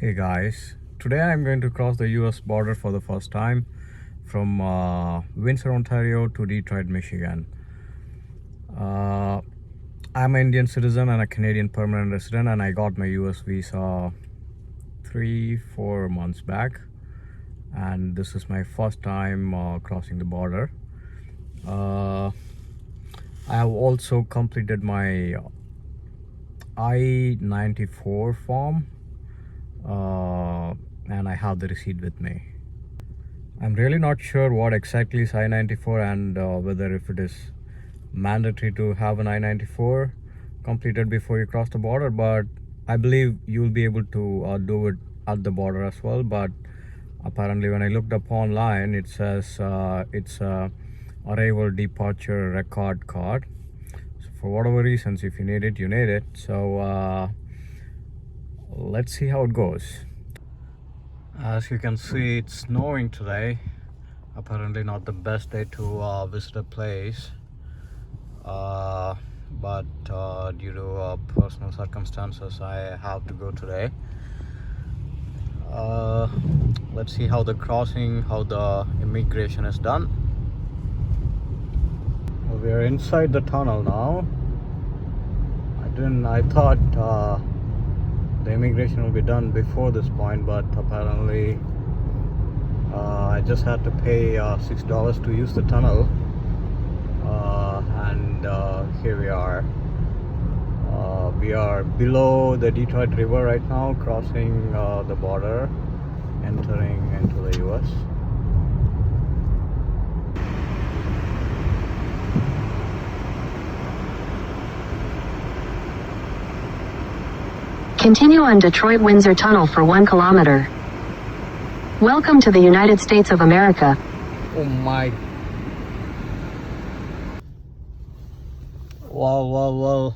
Hey guys, today I'm going to cross the US border for the first time from Windsor, Ontario to Detroit, Michigan. Uh, I'm an Indian citizen and a Canadian permanent resident, and I got my US visa 3-4 months back, and this is my first time crossing the border. I have also completed my I94 form, and I have the receipt with me. I'm really not sure what exactly is I94 and whether if it is mandatory to have an I94 completed before you cross the border, but I believe you'll be able to do it at the border as well. But apparently when I looked up online, it says it's a arrival departure record card. So for whatever reasons, if you need it, you need it. So let's see how it goes. As you can see, it's snowing today. Apparently not the best day to visit a place, but due to personal circumstances, I have to go today. Let's see how the crossing, how the immigration is done. We are inside the tunnel now. I thought the immigration will be done before this point, but apparently I just had to pay $6 to use the tunnel, and here we are. We are below the Detroit River right now, crossing the border, entering into the US. Continue on Detroit-Windsor Tunnel for 1 kilometer. Welcome to the United States of America. Oh my. Well.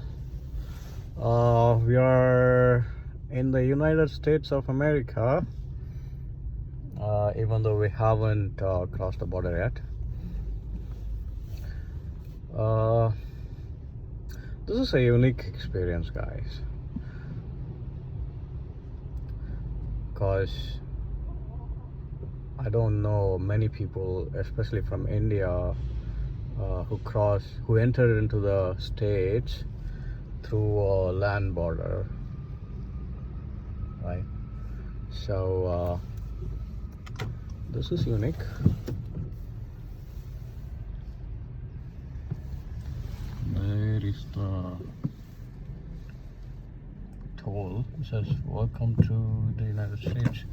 We are in the United States of America, even though we haven't crossed the border yet. This is a unique experience, guys, because I don't know many people, especially from India, who entered into the States through a land border, right? So this is unique. There is the toll. It says welcome to the United States.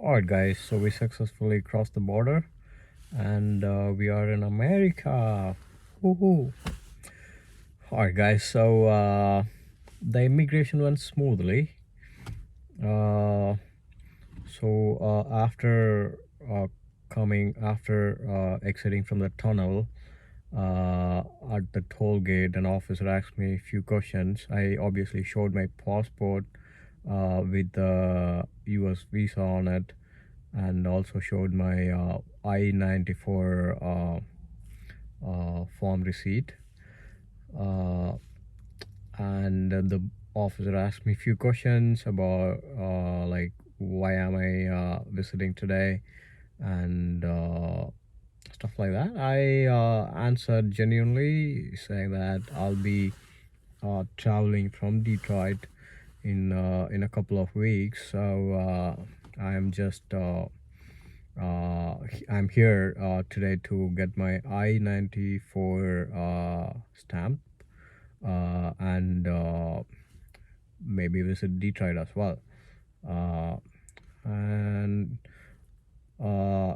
Alright guys, so we successfully crossed the border, and we are in America. Woohoo! Alright guys, so the immigration went smoothly. After exiting from the tunnel at the toll gate, an officer asked me a few questions. I obviously showed my passport with the US visa on it, and also showed my I94 form receipt, and the officer asked me a few questions about like why am I visiting today, and stuff like that. I answered genuinely, saying that I'll be traveling from Detroit in a couple of weeks, so I'm just I'm here today to get my I94 stamp, and maybe visit Detroit as well. And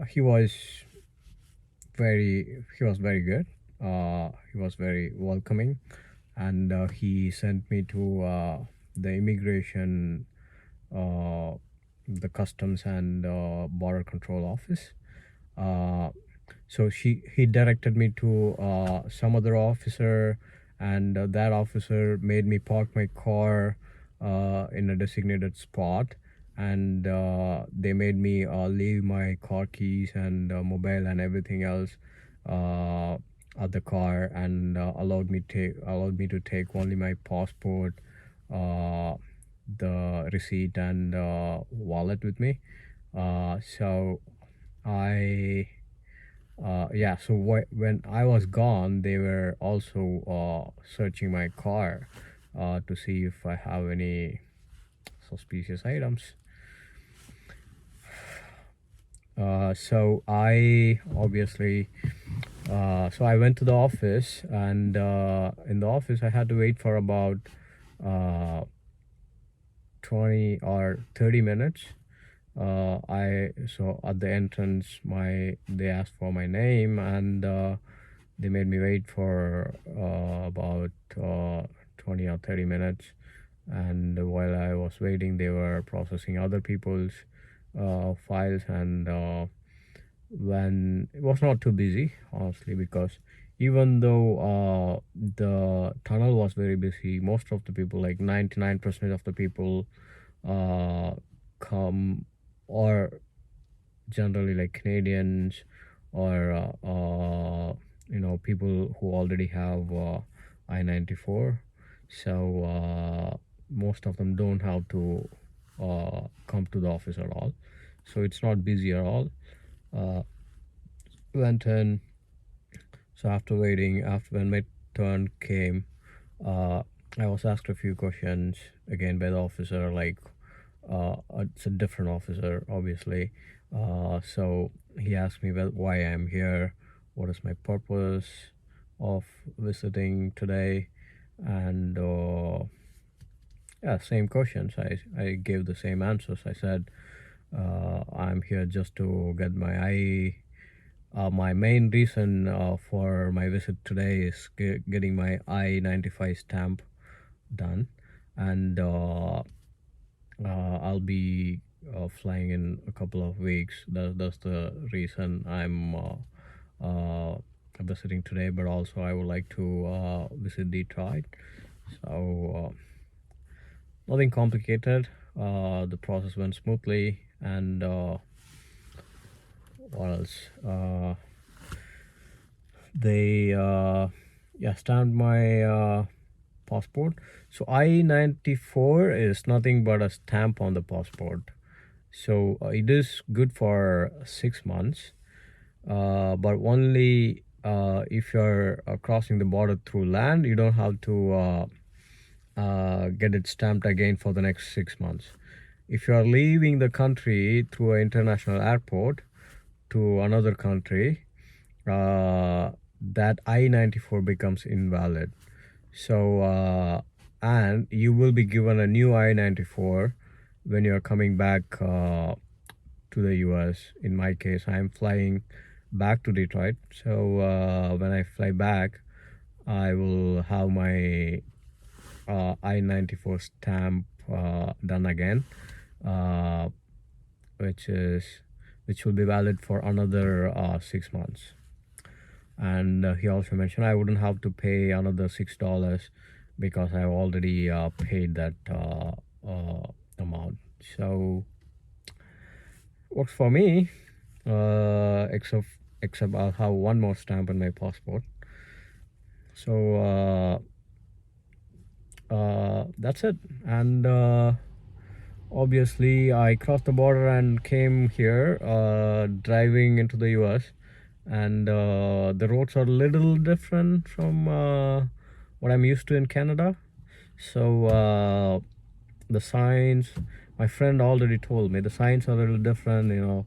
he was very good. He was very welcoming, and he sent me to the immigration, the customs and border control office. So he directed me to some other officer, and that officer made me park my car in a designated spot, and they made me leave my car keys and mobile and everything else at the car and allowed me to take only my passport, the receipt, and wallet with me. So I yeah, so when I was gone, they were also searching my car to see if I have any suspicious items. So I obviously so I went to the office, and in the office I had to wait for about uh, 20 or 30 minutes. I so at the entrance, they asked for my name, and they made me wait for about 20 or 30 minutes. And while I was waiting, they were processing other people's files, and when it was not too busy, honestly, because even though the tunnel was very busy, most of the people, like 99% of the people, uh, come, or generally like Canadians, or people who already have I94. So most of them don't have to come to the office at all, so it's not busy at all. uh, Went in. So after waiting, after when my turn came, I was asked a few questions again by the officer. Like, it's a different officer, obviously. So he asked me, well, why I'm here, what is my purpose of visiting today, and yeah, same questions. I gave the same answers. I said, I'm here just to get my main reason for my visit today is getting my I-95 stamp done, and I'll be flying in a couple of weeks. That's the reason I'm visiting today. But also, I would like to visit Detroit. So nothing complicated. The process went smoothly, and what else? They yeah, stamped my passport. So I-94 is nothing but a stamp on the passport. So it is good for 6 months, but only if you're crossing the border through land, you don't have to get it stamped again for the next 6 months. If you are leaving the country through an international airport to another country, that I-94 becomes invalid. So and you will be given a new I-94 when you're coming back to the US. In my case, I'm flying back to Detroit. So when I fly back, I will have my I-94 stamp done again, uh, which will be valid for another 6 months. And he also mentioned I wouldn't have to pay another $6 because I've already paid that amount. So works for me, except I'll have one more stamp on my passport. So that's it. And obviously I crossed the border and came here, driving into the US, and the roads are a little different from what I'm used to in Canada. So the signs, my friend already told me the signs are a little different,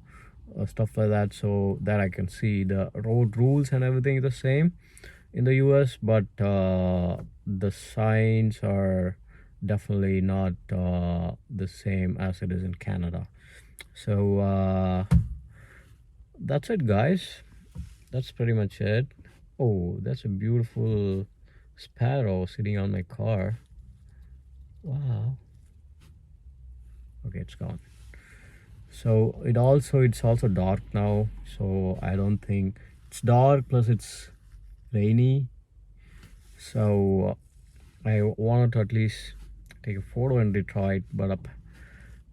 stuff like that, so that I can see the road rules and everything is the same in the US, but the signs are definitely not the same as it is in Canada. So that's it, guys. That's pretty much it. Oh, that's a beautiful sparrow sitting on my car. Wow. Okay, it's gone. So it's also dark now, so I don't think it's dark, plus it's rainy. So I wanted to at least take a photo in Detroit, but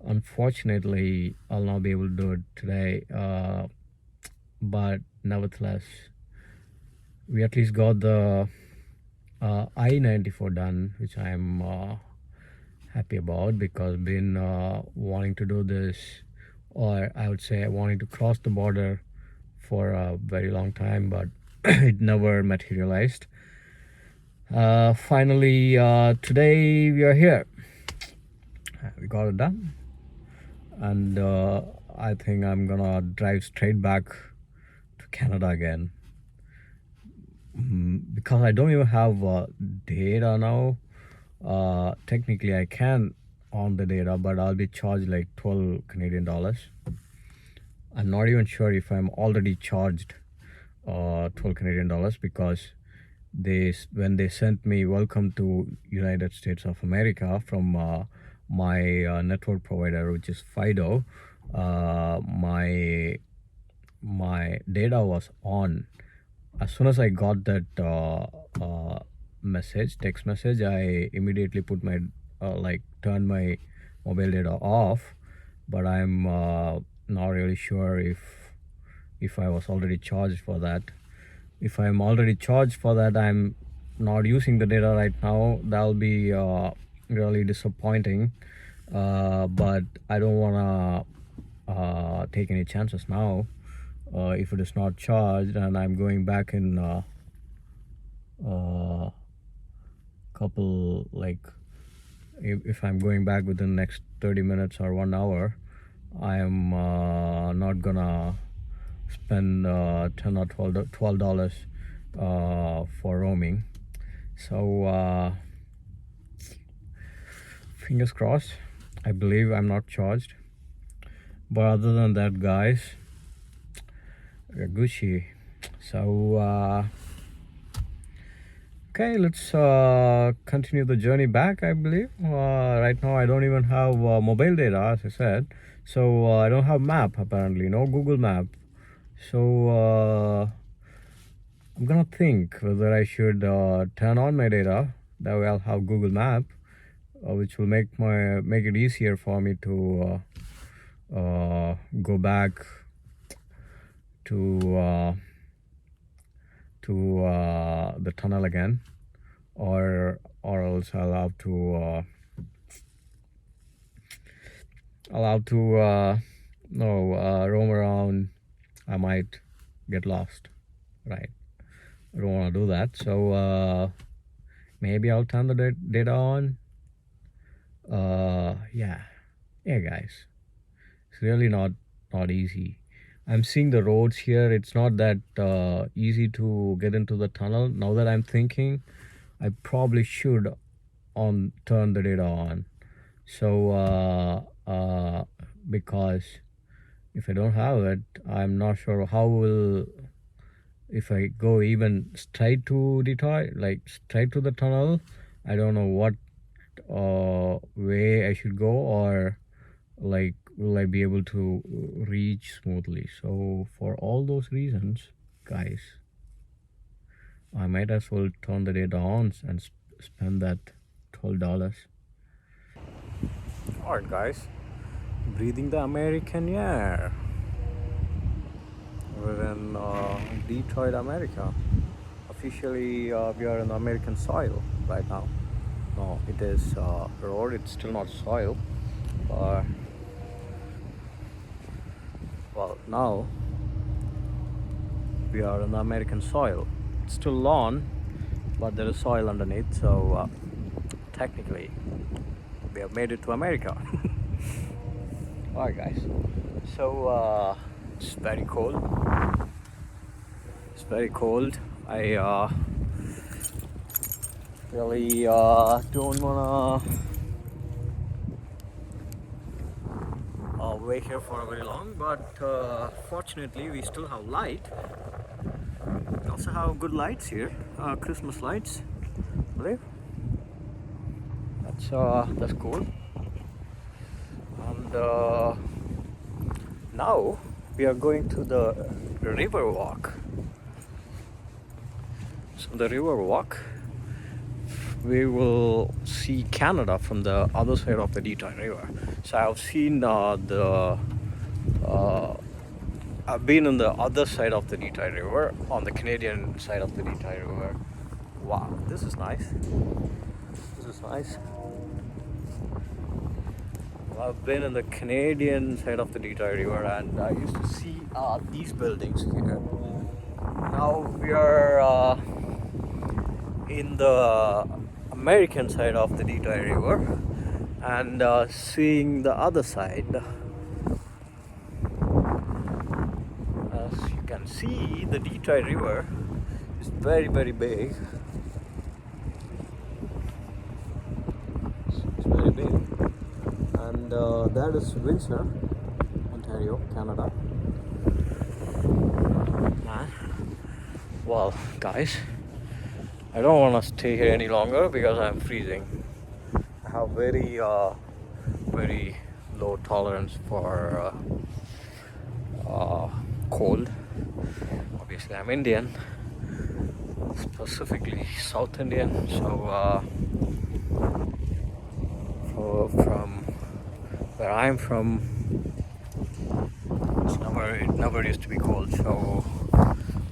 unfortunately I'll not be able to do it today. But nevertheless, we at least got the I94 done, which I'm happy about, because been wanting to do this, or I would say wanting to cross the border for a very long time, but it never materialized. Finally, today we are here. We got it done, and I think I'm gonna drive straight back to Canada again, because I don't even have data now. Technically I can on the data, but I'll be charged like 12 Canadian dollars. I'm not even sure if I'm already charged 12 Canadian dollars, because when they sent me welcome to United States of America from my network provider, which is Fido, my data was on. As soon as I got that text message, I immediately put my turned my mobile data off. But I'm not really sure if I was already charged for that. If I'm already charged for that, I'm not using the data right now. That'll be really disappointing. But I don't want to take any chances now. If it is not charged, and I'm going back in couple, like if I'm going back within the next 30 minutes or 1 hour, I am not gonna spend $10 or $12 for roaming. So fingers crossed. I believe I'm not charged, but other than that, guys, we're Gucci. So okay, let's continue the journey back. I believe right now I don't even have mobile data, as I said, so I don't have map, apparently no Google Map. So I'm gonna think whether I should turn on my data. That way I'll have Google Map, which will make it easier for me to go back to the tunnel again, or else I'll have to roam around. I might get lost, right? I don't want to do that. So maybe I'll turn the data on. Yeah guys, it's really not easy. I'm seeing the roads here. It's not that easy to get into the tunnel. Now that I'm thinking, I probably should turn the data on. So because if I don't have it, I'm not sure if I go even straight to Detroit, like straight to the tunnel, I don't know what way I should go, or like will I be able to reach smoothly. So for all those reasons, guys, I might as well turn the data on and spend that $12. Alright guys, breathing the American air. We're in Detroit, America. Officially we are in American soil right now. No, it is road, it's still not soil. Well, now we are in American soil. It's still lawn, but there is soil underneath, so technically we have made it to America. Alright guys, so it's very cold. It's very cold. I really don't wanna wait here for very long, but fortunately we still have light. We also have good lights here, Christmas lights, I believe. That's cool. And now we are going to the river walk. So the river walk, we will see Canada from the other side of the Detroit River. So I've seen the I've been on the other side of the Detroit River, on the Canadian side of the Detroit River. Wow, this is nice. This is nice. I've been on the Canadian side of the Detroit River, and I used to see these buildings here. Now we are in the American side of the Detroit River, and seeing the other side. As you can see, the Detroit River is very, very big. It's very big, and that is Windsor, Ontario, Canada. Well, guys, I don't want to stay here any longer because I'm freezing. I have very, very low tolerance for cold. Obviously, I'm Indian, specifically South Indian. So, from where I'm from, it never used to be cold. So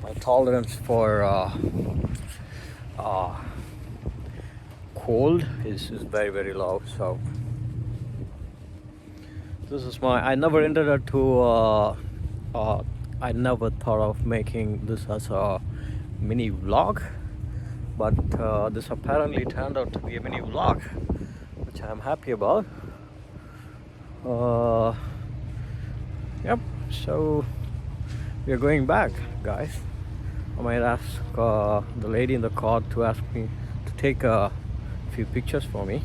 my tolerance for cold is very, very low. So this is I never intended to I never thought of making this as a mini vlog, but this apparently turned out to be a mini vlog, which I'm happy about. Yep, so we are going back, guys. I might ask the lady in the car to ask me to take a few pictures for me.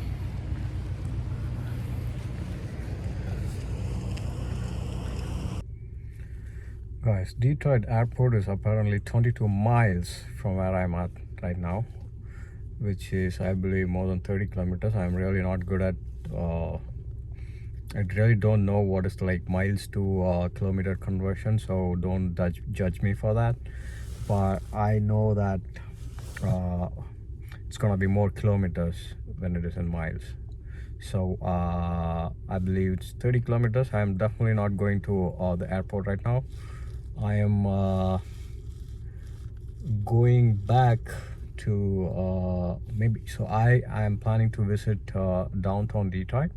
Guys, Detroit Airport is apparently 22 miles from where I'm at right now, which is, I believe, more than 30 kilometers. I'm really not good at I really don't know what is like miles to kilometer conversion, so don't judge me for that. But I know that it's gonna be more kilometers when it is in miles. So I believe it's 30 kilometers. I'm definitely not going to the airport right now. I am going back to maybe, so I am planning to visit downtown Detroit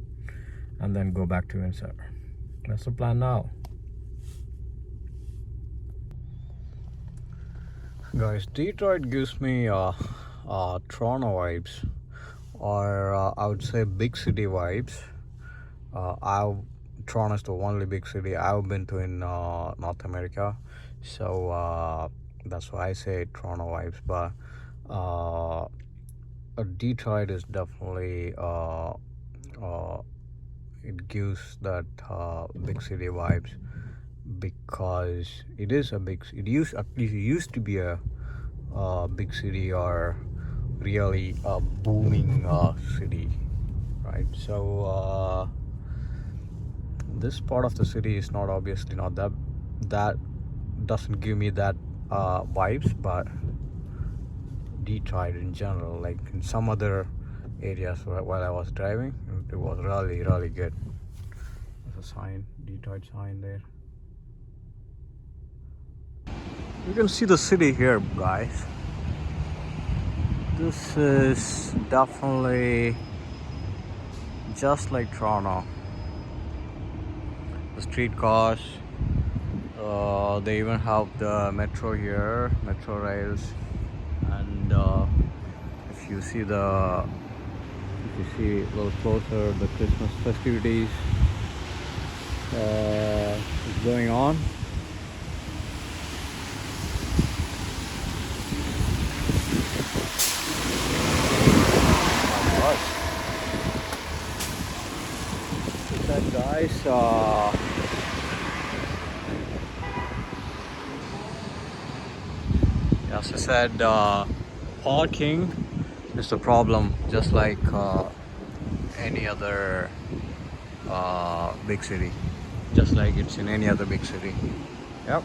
and then go back to Windsor. That's the plan now. Guys, Detroit gives me Toronto vibes, or I would say big city vibes. Toronto is the only big city I've been to in North America, so that's why I say Toronto vibes. But Detroit is definitely it gives that big city vibes, because it is a big. It used to be a big city, or really a booming city, right? So this part of the city is not obviously not that doesn't give me that vibes, but Detroit in general, like in some other areas while I was driving, it was really, really good. There's a sign, Detroit sign there. You can see the city here, guys. This is definitely just like Toronto. The streetcars, they even have the metro here, metro rails, and if you see a little closer, the Christmas festivities is going on. Guys, as I said, parking is the problem, just like any other big city, just like it's in any other big city. Yep.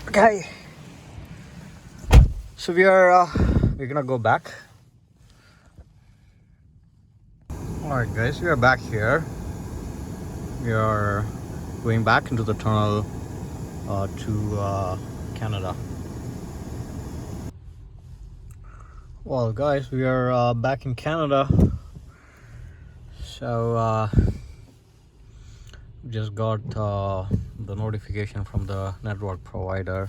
Okay, so we're gonna go back. Alright guys, we are back here. We are going back into the tunnel to Canada. Well, guys, we are back in Canada. So just got the notification from the network provider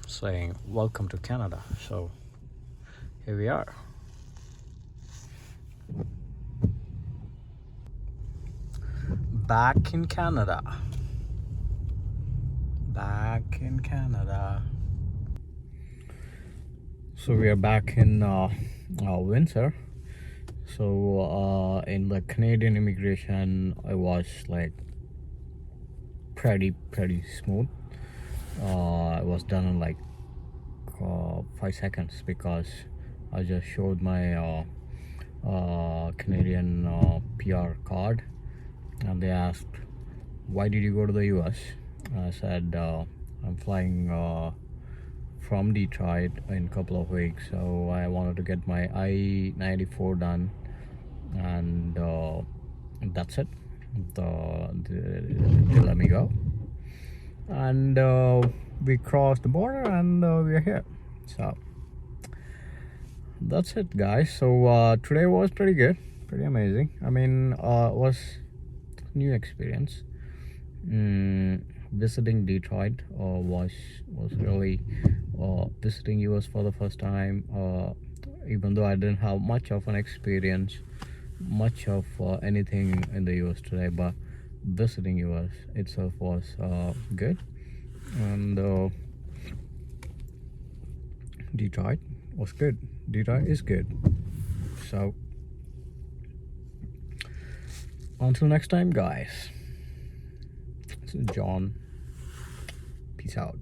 saying welcome to Canada. So here we are. Back in Canada. Back in Canada. So we are back in Windsor. So in the Canadian immigration, I was like pretty smooth. It was done in like 5 seconds because I just showed my Canadian PR card, and they asked, why did you go to the US? I said I'm flying from Detroit in a couple of weeks, so I wanted to get my I94 done, and that's it. They let me go, and we crossed the border, and we're here. So that's it, guys. So today was pretty good, pretty amazing. I mean, it was new experience. Visiting Detroit was really visiting US for the first time. Even though I didn't have much of an experience, much of anything in the US today, but visiting US itself was good. And Detroit was good. Detroit is good. So until next time, guys, this is John. Peace out.